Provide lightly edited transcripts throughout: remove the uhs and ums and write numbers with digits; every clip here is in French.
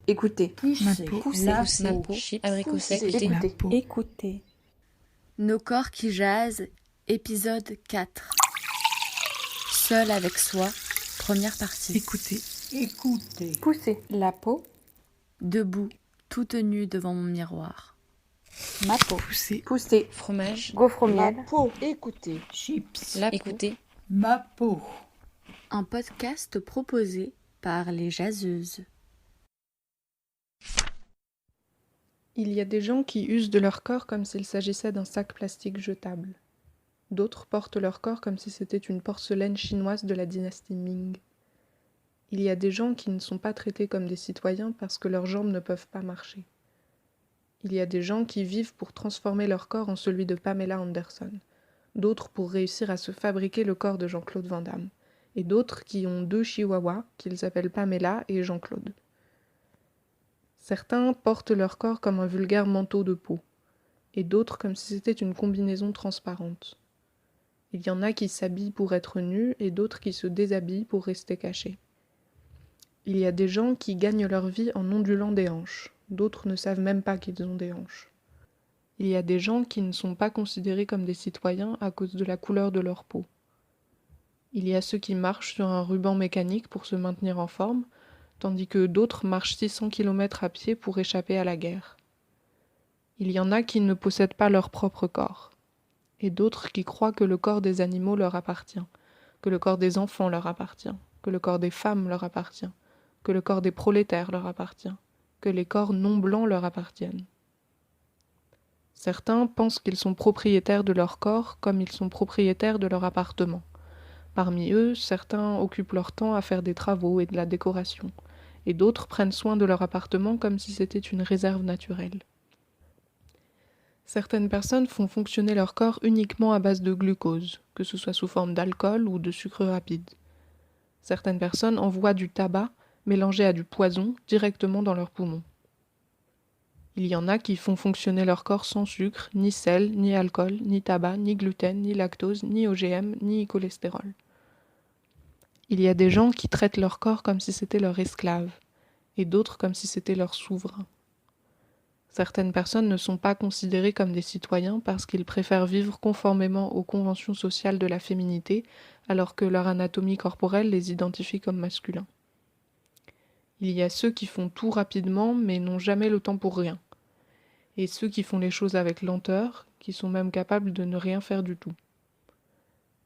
Écoutez. Pousser, Pousser, la pousser, peau, chip, abricot sec, Pousser, écouter. écoutez. écouter. Nos corps qui jasent, épisode 4. Seul avec soi, première partie. Écouter. Écouter. Pousser. La peau, Debout, toute nue devant mon miroir. ma peau. Pousser. Pousser. Fromage. Gaufre au miel. peau, écoutez. Chips, La écouter. ma peau. Un podcast proposé par les jaseuses. Il y a des gens qui usent de leur corps comme s'il s'agissait d'un sac plastique jetable. D'autres portent leur corps comme si c'était une porcelaine chinoise de la dynastie Ming. Il y a des gens qui ne sont pas traités comme des citoyens parce que leurs jambes ne peuvent pas marcher. Il y a des gens qui vivent pour transformer leur corps en celui de Pamela Anderson. D'autres pour réussir à se fabriquer le corps de Jean-Claude Van Damme. Et d'autres qui ont 2 chihuahuas qu'ils appellent Pamela et Jean-Claude. Certains portent leur corps comme un vulgaire manteau de peau, et d'autres comme si c'était une combinaison transparente. Il y en a qui s'habillent pour être nus et d'autres qui se déshabillent pour rester cachés. Il y a des gens qui gagnent leur vie en ondulant des hanches, d'autres ne savent même pas qu'ils ont des hanches. Il y a des gens qui ne sont pas considérés comme des citoyens à cause de la couleur de leur peau. Il y a ceux qui marchent sur un ruban mécanique pour se maintenir en forme, tandis que d'autres marchent 600 km à pied pour échapper à la guerre. Il y en a qui ne possèdent pas leur propre corps, et d'autres qui croient que le corps des animaux leur appartient, que le corps des enfants leur appartient, que le corps des femmes leur appartient, que le corps des prolétaires leur appartient, que les corps non blancs leur appartiennent. Certains pensent qu'ils sont propriétaires de leur corps comme ils sont propriétaires de leur appartement. Parmi eux, certains occupent leur temps à faire des travaux et de la décoration, et d'autres prennent soin de leur appartement comme si c'était une réserve naturelle. Certaines personnes font fonctionner leur corps uniquement à base de glucose, que ce soit sous forme d'alcool ou de sucre rapide. Certaines personnes envoient du tabac mélangé à du poison directement dans leurs poumons. Il y en a qui font fonctionner leur corps sans sucre, ni sel, ni alcool, ni tabac, ni gluten, ni lactose, ni OGM, ni cholestérol. Il y a des gens qui traitent leur corps comme si c'était leur esclave, et d'autres comme si c'était leur souverain. Certaines personnes ne sont pas considérées comme des citoyens parce qu'ils préfèrent vivre conformément aux conventions sociales de la féminité, alors que leur anatomie corporelle les identifie comme masculins. Il y a ceux qui font tout rapidement mais n'ont jamais le temps pour rien, et ceux qui font les choses avec lenteur, qui sont même capables de ne rien faire du tout.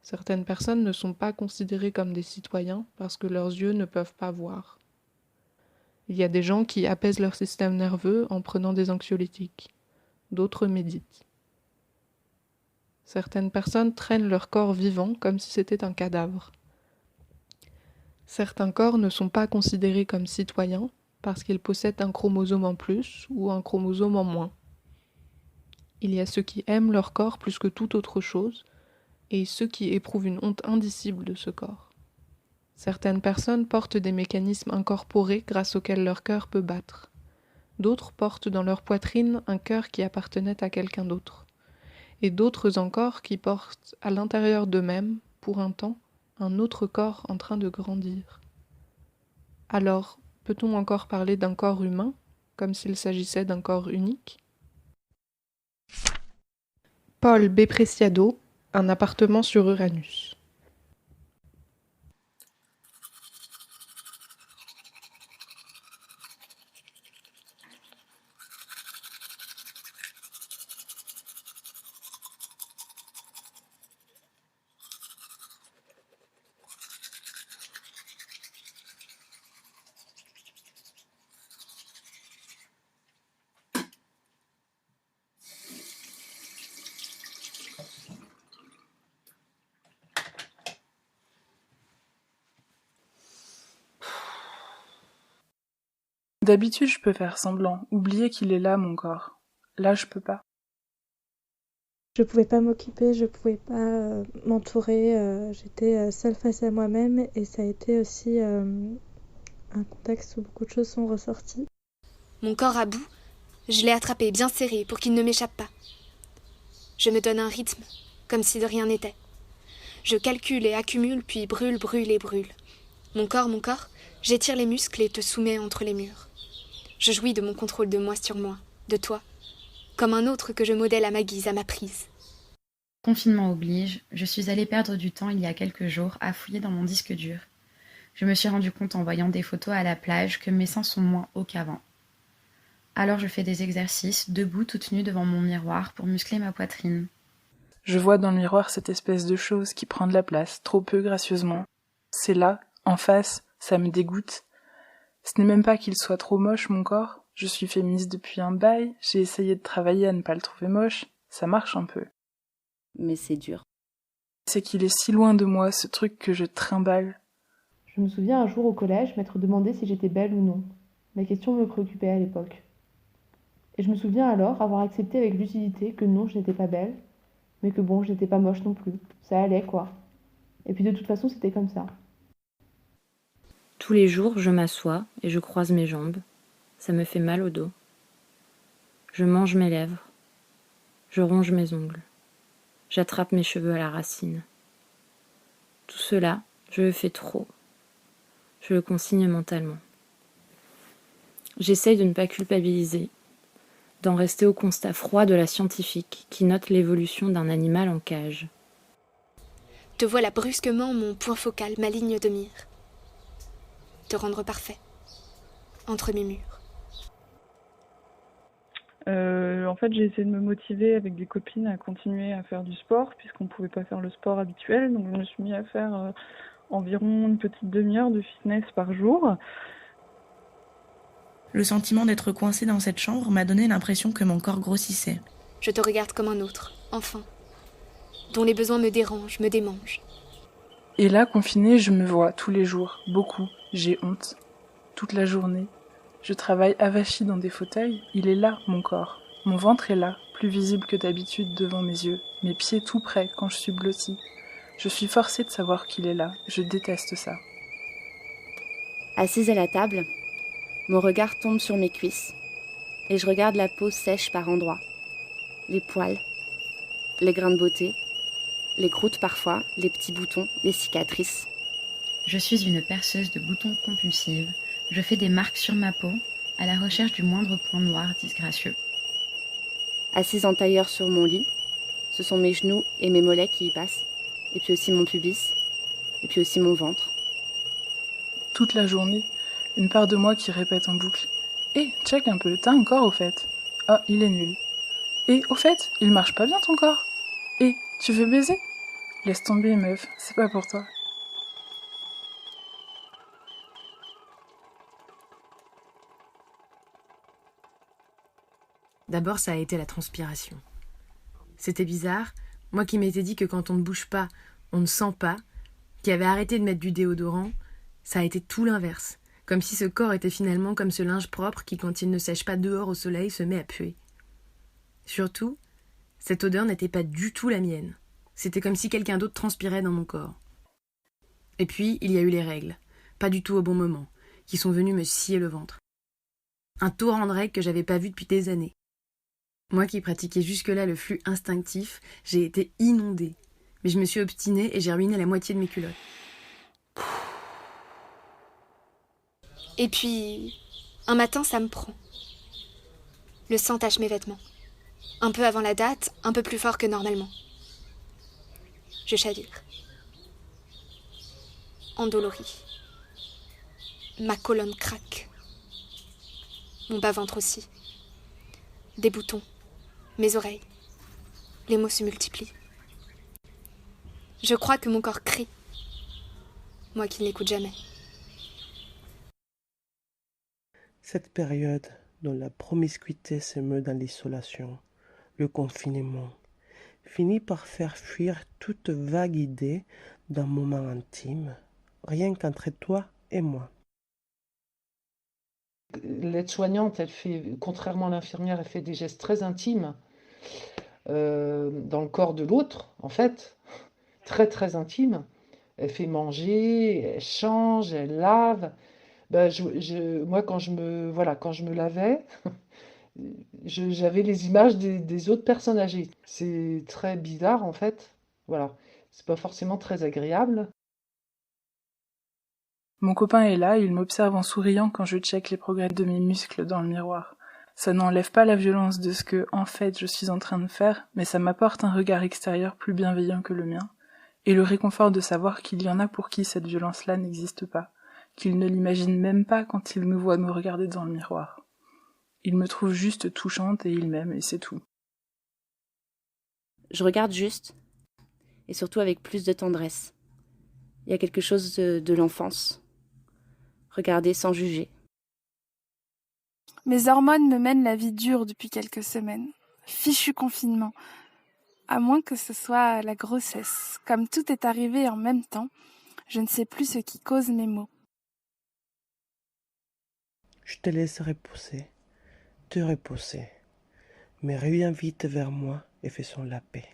Certaines personnes ne sont pas considérées comme des citoyens parce que leurs yeux ne peuvent pas voir. Il y a des gens qui apaisent leur système nerveux en prenant des anxiolytiques. D'autres méditent. Certaines personnes traînent leur corps vivant comme si c'était un cadavre. Certains corps ne sont pas considérés comme citoyens parce qu'ils possèdent un chromosome en plus ou un chromosome en moins. Il y a ceux qui aiment leur corps plus que toute autre chose et ceux qui éprouvent une honte indicible de ce corps. Certaines personnes portent des mécanismes incorporés grâce auxquels leur cœur peut battre. D'autres portent dans leur poitrine un cœur qui appartenait à quelqu'un d'autre. Et d'autres encore qui portent à l'intérieur d'eux-mêmes, pour un temps, un autre corps en train de grandir. Alors, peut-on encore parler d'un corps humain, comme s'il s'agissait d'un corps unique ? Paul B. Preciado, un appartement sur Uranus. D'habitude, je peux faire semblant, oublier qu'il est là, mon corps. Là, je peux pas. Je pouvais pas m'occuper, je pouvais pas m'entourer, j'étais seule face à moi-même et ça a été aussi un contexte où beaucoup de choses sont ressorties. Mon corps à bout, je l'ai attrapé bien serré pour qu'il ne m'échappe pas. Je me donne un rythme, comme si de rien n'était. Je calcule et accumule, puis brûle et brûle. Mon corps, j'étire les muscles et te soumets entre les murs. Je jouis de mon contrôle de moi sur moi, de toi, comme un autre que je modèle à ma guise, à ma prise. Confinement oblige, je suis allée perdre du temps il y a quelques jours à fouiller dans mon disque dur. Je me suis rendu compte en voyant des photos à la plage que mes seins sont moins hauts qu'avant. Alors je fais des exercices, debout toute nue devant mon miroir pour muscler ma poitrine. Je vois dans le miroir cette espèce de chose qui prend de la place, trop peu gracieusement. C'est là, en face, ça me dégoûte. Ce n'est même pas qu'il soit trop moche, mon corps. Je suis féministe depuis un bail, j'ai essayé de travailler à ne pas le trouver moche. Ça marche un peu. Mais c'est dur. C'est qu'il est si loin de moi, ce truc que je trimballe. Je me souviens un jour au collège m'être demandé si j'étais belle ou non. La question me préoccupait à l'époque. Et je me souviens alors avoir accepté avec lucidité que non, je n'étais pas belle, mais que bon, je n'étais pas moche non plus. Ça allait, quoi. Et puis de toute façon, c'était comme ça. Tous les jours, je m'assois et je croise mes jambes. Ça me fait mal au dos. Je mange mes lèvres. Je ronge mes ongles. J'attrape mes cheveux à la racine. Tout cela, je le fais trop. Je le consigne mentalement. J'essaye de ne pas culpabiliser, d'en rester au constat froid de la scientifique qui note l'évolution d'un animal en cage. Te voilà brusquement mon point focal, ma ligne de mire. Te rendre parfait, entre mes murs. En fait, j'ai essayé de me motiver avec des copines à continuer à faire du sport, puisqu'on ne pouvait pas faire le sport habituel. Donc, je me suis mis à faire environ une petite demi-heure de fitness par jour. Le sentiment d'être coincée dans cette chambre m'a donné l'impression que mon corps grossissait. Je te regarde comme un autre, enfant, dont les besoins me dérangent, me démangent. Et là, confinée, je me vois tous les jours, beaucoup. J'ai honte. Toute la journée. Je travaille avachie dans des fauteuils. Il est là, mon corps. Mon ventre est là, plus visible que d'habitude devant mes yeux. Mes pieds tout près quand je suis blottie. Je suis forcée de savoir qu'il est là. Je déteste ça. Assise à la table, mon regard tombe sur mes cuisses et je regarde la peau sèche par endroits. Les poils, les grains de beauté, les croûtes parfois, les petits boutons, les cicatrices. Je suis une perceuse de boutons compulsive. Je fais des marques sur ma peau, à la recherche du moindre point noir disgracieux. Assise en tailleur sur mon lit, ce sont mes genoux et mes mollets qui y passent, et puis aussi mon pubis, et puis aussi mon ventre. Toute la journée, une part de moi qui répète en boucle. Check un peu, t'as un corps au fait. Ah, il est nul. Au fait, il marche pas bien ton corps. Tu veux baiser? Laisse tomber, meuf, c'est pas pour toi. D'abord, ça a été la transpiration. C'était bizarre, moi qui m'étais dit que quand on ne bouge pas, on ne sent pas, qui avait arrêté de mettre du déodorant, ça a été tout l'inverse. Comme si ce corps était finalement comme ce linge propre qui, quand il ne sèche pas dehors au soleil, se met à puer. Surtout, cette odeur n'était pas du tout la mienne. C'était comme si quelqu'un d'autre transpirait dans mon corps. Et puis, il y a eu les règles, pas du tout au bon moment, qui sont venues me scier le ventre. Un torrent de règles que j'avais pas vu depuis des années. Moi qui pratiquais jusque-là le flux instinctif, j'ai été inondée. Mais je me suis obstinée et j'ai ruiné la moitié de mes culottes. Et puis, un matin, ça me prend. Le sang tache mes vêtements. Un peu avant la date, un peu plus fort que normalement. Je chavire. Endolorie. Ma colonne craque. Mon bas-ventre aussi. Des boutons. Mes oreilles. Les mots se multiplient. Je crois que mon corps crie. Moi qui ne l'écoute jamais. Cette période dont la promiscuité se meut dans l'isolation, le confinement, finit par faire fuir toute vague idée d'un moment intime, rien qu'entre toi et moi. L'aide-soignante, elle fait, contrairement à l'infirmière, elle fait des gestes très intimes dans le corps de l'autre, en fait, très très intimes. Elle fait manger, elle change, elle lave. Moi, quand je me lavais, j'avais les images des autres personnes âgées. C'est très bizarre, en fait. Voilà. C'est pas forcément très agréable. Mon copain est là, il m'observe en souriant quand je check les progrès de mes muscles dans le miroir. Ça n'enlève pas la violence de ce que, en fait, je suis en train de faire, mais ça m'apporte un regard extérieur plus bienveillant que le mien, et le réconfort de savoir qu'il y en a pour qui cette violence-là n'existe pas, qu'ils ne l'imaginent même pas quand ils nous voient nous regarder dans le miroir. Ils me trouvent juste touchante et ils m'aiment, et c'est tout. Je regarde juste, et surtout avec plus de tendresse. Il y a quelque chose de l'enfance. Regarder sans juger. Mes hormones me mènent la vie dure depuis quelques semaines. Fichu confinement. À moins que ce soit la grossesse. Comme tout est arrivé en même temps, je ne sais plus ce qui cause mes maux. Je te laisse te reposer, mais reviens vite vers moi et faisons la paix.